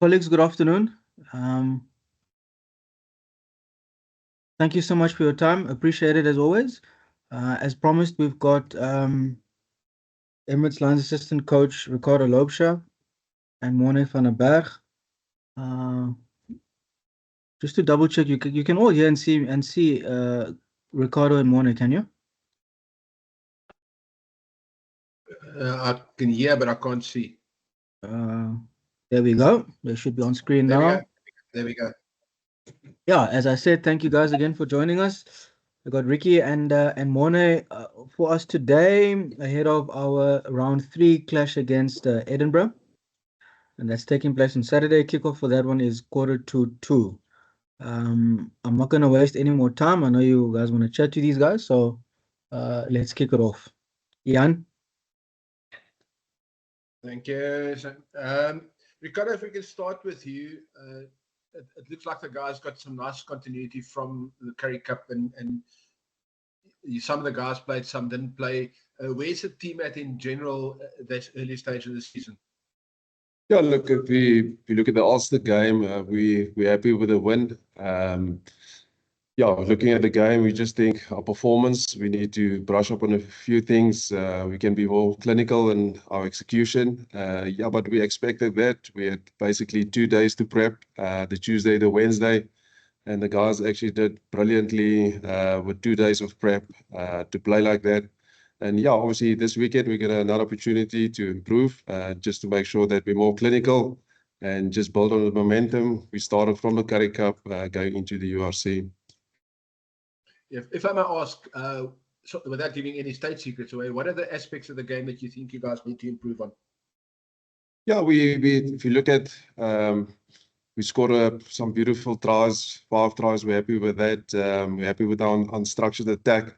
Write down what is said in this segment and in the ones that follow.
Colleagues, good afternoon. Thank you so much for your time. Appreciate it as always. As promised, we've got Emirates Lions assistant coach Ricardo Loubscher and Morne van der Berg. Just to double check, you can all hear and see Ricardo and Morne, can you? I can hear, but I can't see. There we go. They should be on screen now. There we go. Yeah, as I said, thank you guys again for joining us. We got Ricky and Morne for us today ahead of our round 3 clash against Edinburgh, and that's taking place on Saturday. Kickoff for that one is 1:45. I'm not going to waste any more time. I know you guys want to chat to these guys, so let's kick it off. Jan? Thank you. Ricardo, if we can start with you. It looks like the guys got some nice continuity from the Currie Cup, and some of the guys played, some didn't play. Where's the team at in general at this early stage of the season? Yeah, look, if we look at the Ulster game, we're happy with the win. Yeah, looking at the game, we just think our performance, we need to brush up on a few things. We can be more clinical in our execution. Yeah, but we expected that. We had basically 2 days to prep, the Tuesday, the Wednesday, and the guys actually did brilliantly with 2 days of prep to play like that. And yeah, obviously this weekend we get another opportunity to improve, just to make sure that we're more clinical and just build on the momentum we started from the Currie Cup going into the URC. If I may ask, so without giving any state secrets away, what are the aspects of the game that you think you guys need to improve on? Yeah, if you look at, we scored some beautiful tries, 5 tries. We're happy with that. We're happy with our unstructured attack.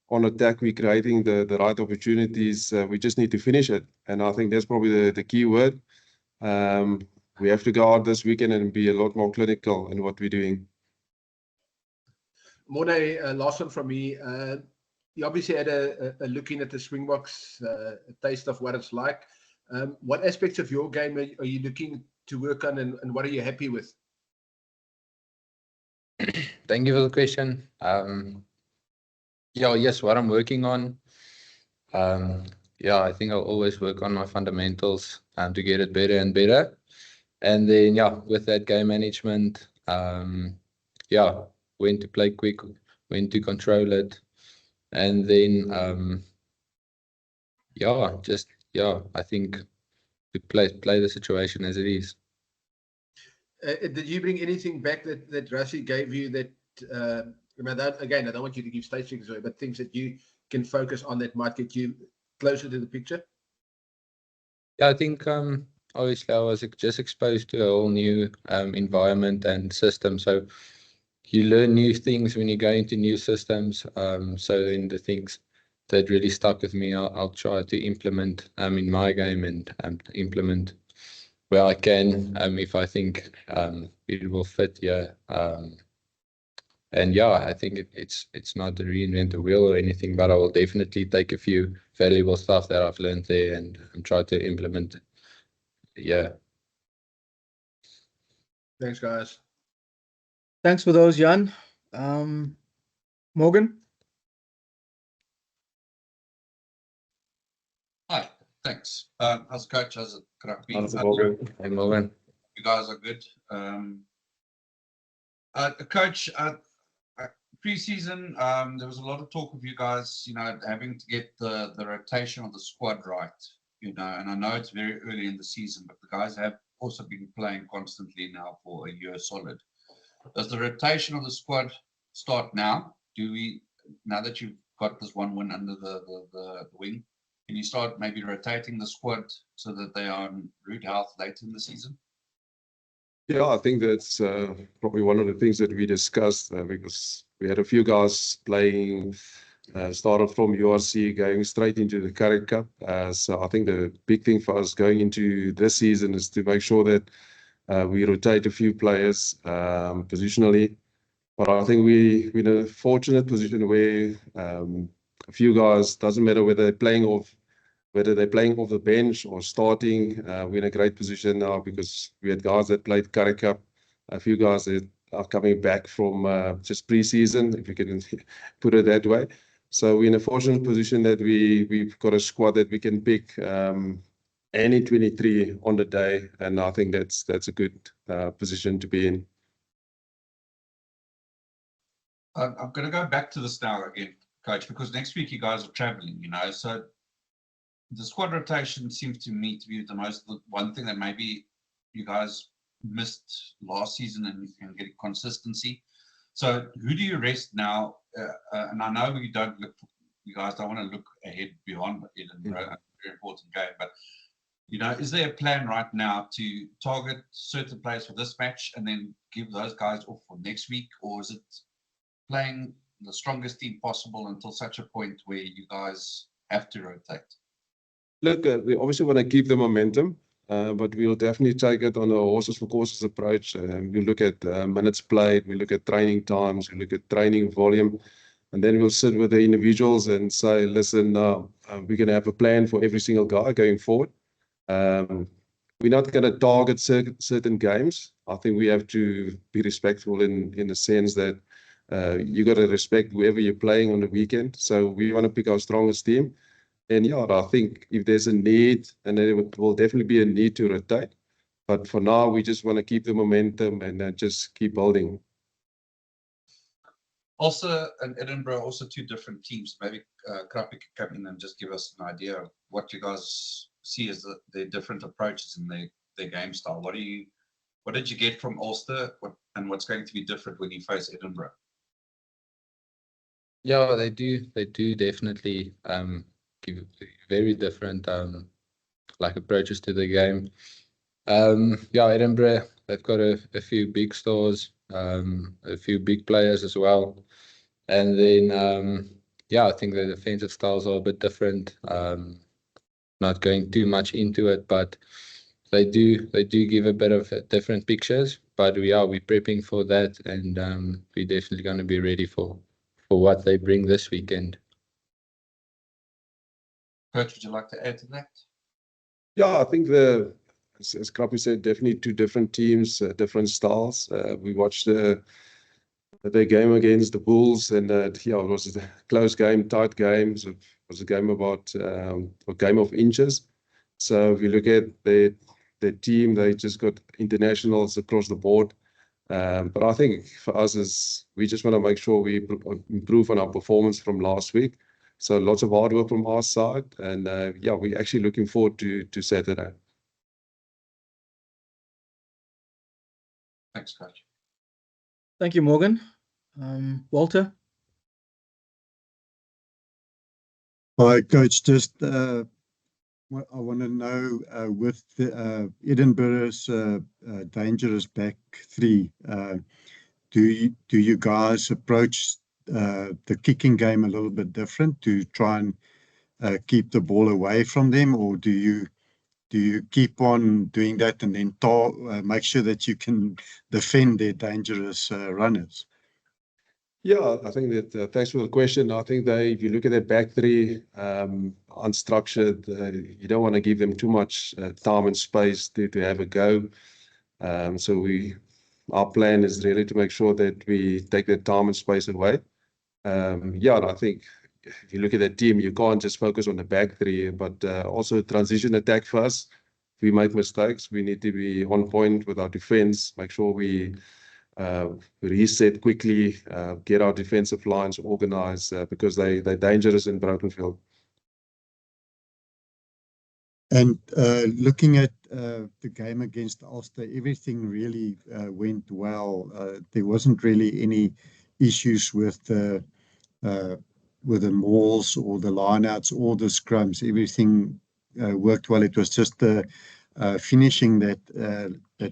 On attack, we're creating the right opportunities. We just need to finish it. And I think that's probably the key word. We have to go out this weekend and be a lot more clinical in what we're doing. Morne, last one from me. You obviously had a look in at the Springboks, a taste of what it's like. What aspects of your game are you looking to work on, and what are you happy with? Thank you for the question. Yeah, yes, what I'm working on. Yeah, I think I'll always work on my fundamentals to get it better and better. And then, yeah, with that game management, yeah, when to play quick, when to control it. And then, yeah, just, yeah, I think to play the situation as it is. Did you bring anything back that Rassie gave you that, again, I don't want you to give state figures away, but things that you can focus on that might get you closer to the picture? Yeah, I think obviously I was just exposed to a whole new environment and system. So you learn new things when you go into new systems. So then the things that really stuck with me, I'll try to implement in my game and implement where I can if I think it will fit here. And yeah, I think it's not to reinvent the wheel or anything, but I will definitely take a few valuable stuff that I've learned there and try to implement. Yeah. Thanks, guys. Thanks for those, Jan. Morgan? Hi, thanks. As coach, as a rugby. Hey, Morgan. You guys are good. Coach, pre-season, there was a lot of talk of you guys, having to get the rotation of the squad right, and I know it's very early in the season, but the guys have also been playing constantly now for a year solid. Does the rotation of the squad start now? Now that you've got this one win under the wing, can you start maybe rotating the squad so that they are in rude health later in the season? Yeah, I think that's probably one of the things that we discussed because we had a few guys playing, started from URC, going straight into the Currie Cup. So I think the big thing for us going into this season is to make sure that we rotate a few players positionally. But I think we're in a fortunate position where a few guys, doesn't matter whether they're playing off whether they're playing off the bench or starting. We're in a great position now because we had guys that played Currie Cup, a few guys that are coming back from just pre-season, if you can put it that way. So we're in a fortunate position that we've got a squad that we can pick any 23 on the day, and I think that's a good position to be in. I'm going to go back to this now again, Coach, because next week you guys are traveling, you know, so the squad rotation seems to me to be the one thing that maybe you guys missed last season and getting consistency. So who do you rest now? And I know you guys don't want to look ahead beyond Edinburgh, a very important game, but you know, is there a plan right now to target certain players for this match and then give those guys off for next week, or is it playing the strongest team possible until such a point where you guys have to rotate? Look, we obviously want to keep the momentum, but we'll definitely take it on a horses for courses approach. We look at minutes played, we look at training times, we look at training volume, and then we'll sit with the individuals and say, listen, we're going to have a plan for every single guy going forward. We're not going to target certain games. I think we have to be respectful in the sense that you got to respect whoever you're playing on the weekend. So we want to pick our strongest team. And yeah, I think if there's a need, and there will definitely be a need to rotate. But for now, we just want to keep the momentum and just keep building. Also, in Edinburgh, also two different teams. Maybe Krapi could come in and just give us an idea of what you guys see as their different approaches in their game style. What did you get from Ulster, and what's going to be different when you face Edinburgh? Yeah, they do definitely give very different like approaches to the game. Yeah, Edinburgh, they've got a few big stars, a few big players as well. And then yeah, I think the defensive styles are a bit different. Not going too much into it, but they do give a bit of different pictures. But we're prepping for that, and we're definitely going to be ready for what they bring this weekend. Coach, would you like to add to that? Yeah, I think as Krapi said, definitely two different teams, different styles. We watched the game against the Bulls, and yeah, it was a close game, tight game. So it was a game about a game of inches. So if you look at the team, they just got internationals across the board. But I think for us, we just want to make sure we improve on our performance from last week. So lots of hard work from our side, and yeah, we're actually looking forward to Saturday. Thanks, Coach. Thank you, Morgan. Walter? Hi, Coach. Just I want to know with Edinburgh's dangerous back three, do you guys approach the kicking game a little bit different to try and keep the ball away from them, or do you keep on doing that and then make sure that you can defend their dangerous runners? Yeah, I think that thanks for the question. I think if you look at their back three, unstructured, you don't want to give them too much time and space to have a go. So our plan is really to make sure that we take that time and space away. Yeah, and I think if you look at that team, you can't just focus on the back three, but also transition attack first. If we make mistakes, we need to be on point with our defense, make sure we reset quickly, get our defensive lines organized because they're dangerous in Brokenfield. And looking at the game against Ulster, everything really went well. There wasn't really any issues with the mauls or the lineouts or the scrums. Everything worked well. It was just the finishing that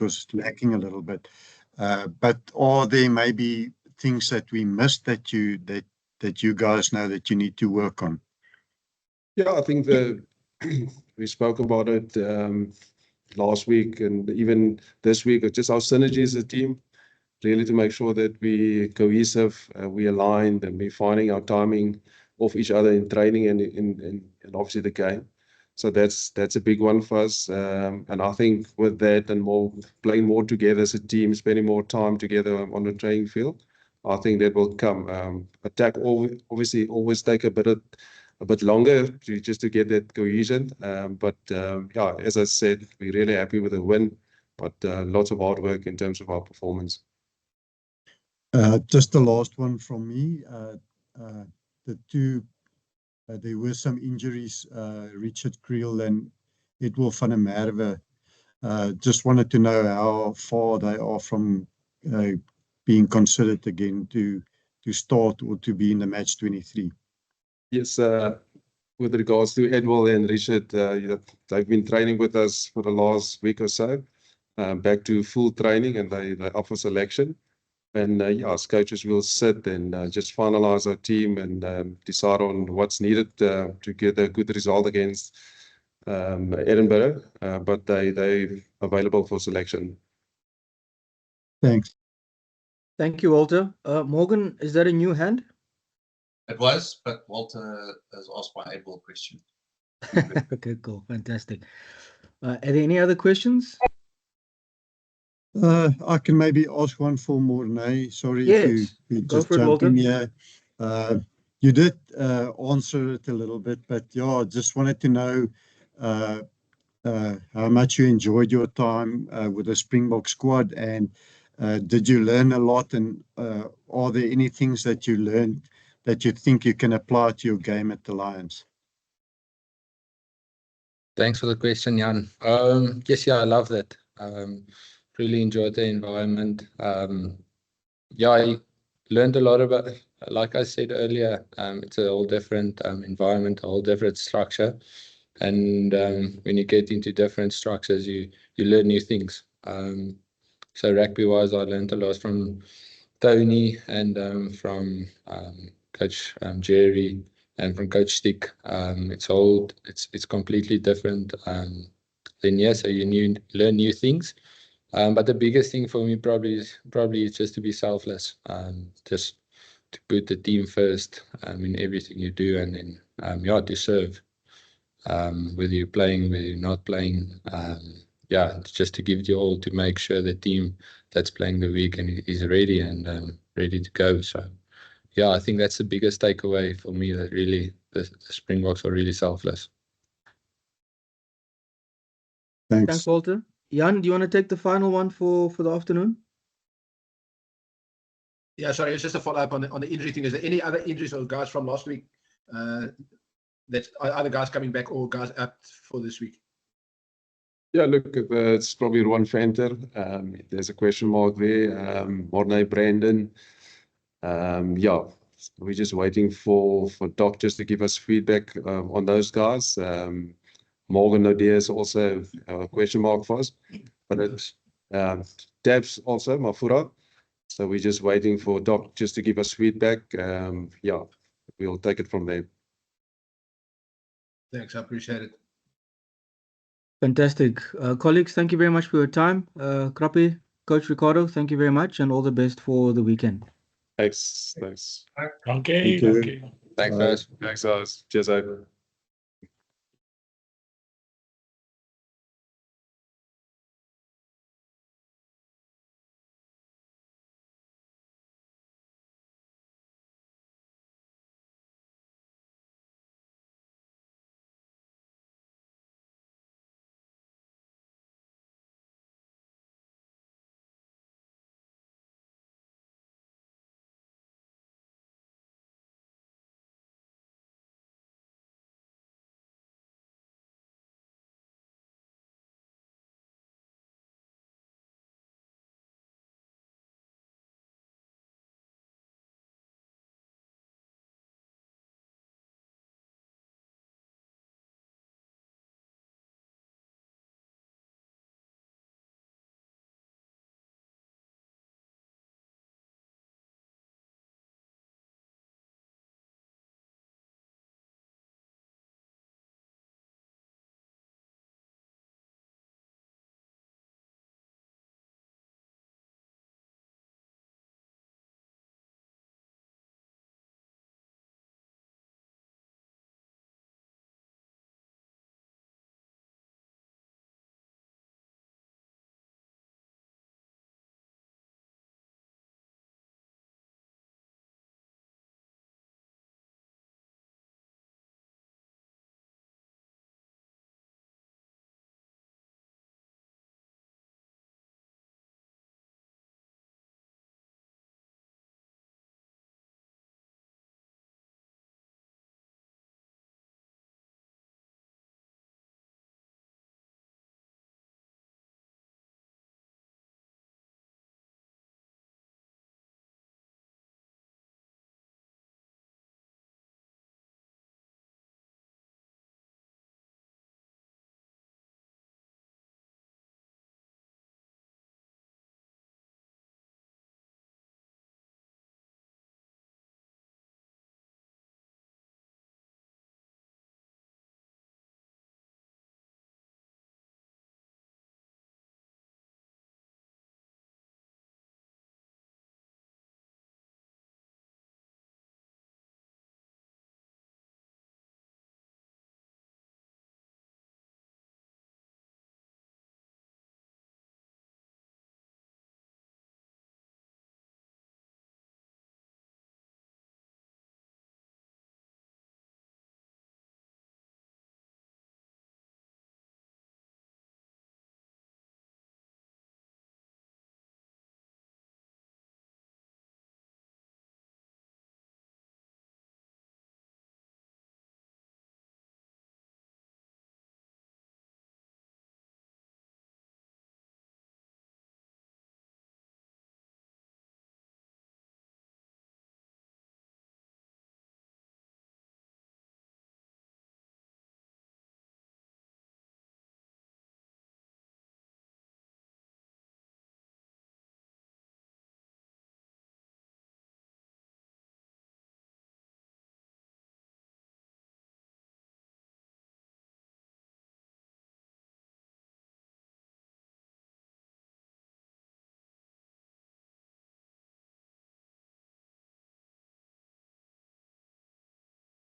was lacking a little bit. But are there maybe things that we missed that you guys know that you need to work on? Yeah, I think we spoke about it last week and even this week. Just our synergy as a team, really to make sure that we cohesive, we aligned, and we finding our timing of each other in training and obviously the game. So that's a big one for us. And I think with that and playing more together as a team, spending more time together on the training field, I think that will come. Attack obviously always take a bit longer just to get that cohesion. Yeah, as I said, we're really happy with the win, but lots of hard work in terms of our performance. Just the last one from me. There were some injuries, Richard Creel and Edward van der Merwe. Just wanted to know how far they are from being considered again to start or to be in the match 23. Yes, with regards to Edward and Richard, they've been training with us for the last week or so, back to full training, and they up for selection. And yeah, as coaches will sit and just finalize our team and decide on what's needed to get a good result against Edinburgh. But they're available for selection. Thanks. Thank you, Walter. Morgan, is that a new hand? It was, but Walter has asked my Edward question. Okay, cool. Fantastic. Are there any other questions? I can maybe ask one for Morne. Sorry if you Go just for it, jump Walter. in here. You did answer it a little bit, but yeah, just wanted to know how much you enjoyed your time with the Springbok squad, and did you learn a lot, and are there any things that you learned that you think you can apply to your game at the Lions? Thanks for the question, Jan. Yes, yeah, I love that. Really enjoyed the environment. Yeah, I learned a lot about, like I said earlier, it's a whole different environment, a whole different structure. And when you get into different structures, you learn new things. So rugby-wise, I learned a lot from Tony and from Coach Jerry and from Coach Stick. It's completely different. Then yeah, so you learn new things. But the biggest thing for me probably is just to be selfless. Just to put the team first in everything you do, and then yeah, to serve. Whether you're playing, whether you're not playing, yeah, it's just to give you all to make sure the team that's playing the weekend is ready and ready to go. So yeah, I think that's the biggest takeaway for me, that really the Springboks are really selfless. Thanks, Thanks. Walter. Jan, do you want to take the final one for the afternoon? Yeah, sorry, it's just a follow-up on the injury thing. Is there any other injuries or guys from last week that are other guys coming back or guys out for this week? Yeah, look, it's probably Ruan Venter. There's a question mark there. Morne Brandon. Yeah, we're just waiting for Doc just to give us feedback on those guys. Morgan O'Dear is also a question mark for us. But it's Dabs also, Mafura. So we're just waiting for Doc just to give us feedback. Yeah, we'll take it from there. Thanks, I appreciate it. Fantastic. Colleagues, thank you very much for your time. Krappie, Coach Ricardo, thank you very much, and all the best for the weekend. Thanks. Dankie. Thanks, guys. Thanks, guys. Cheers, out.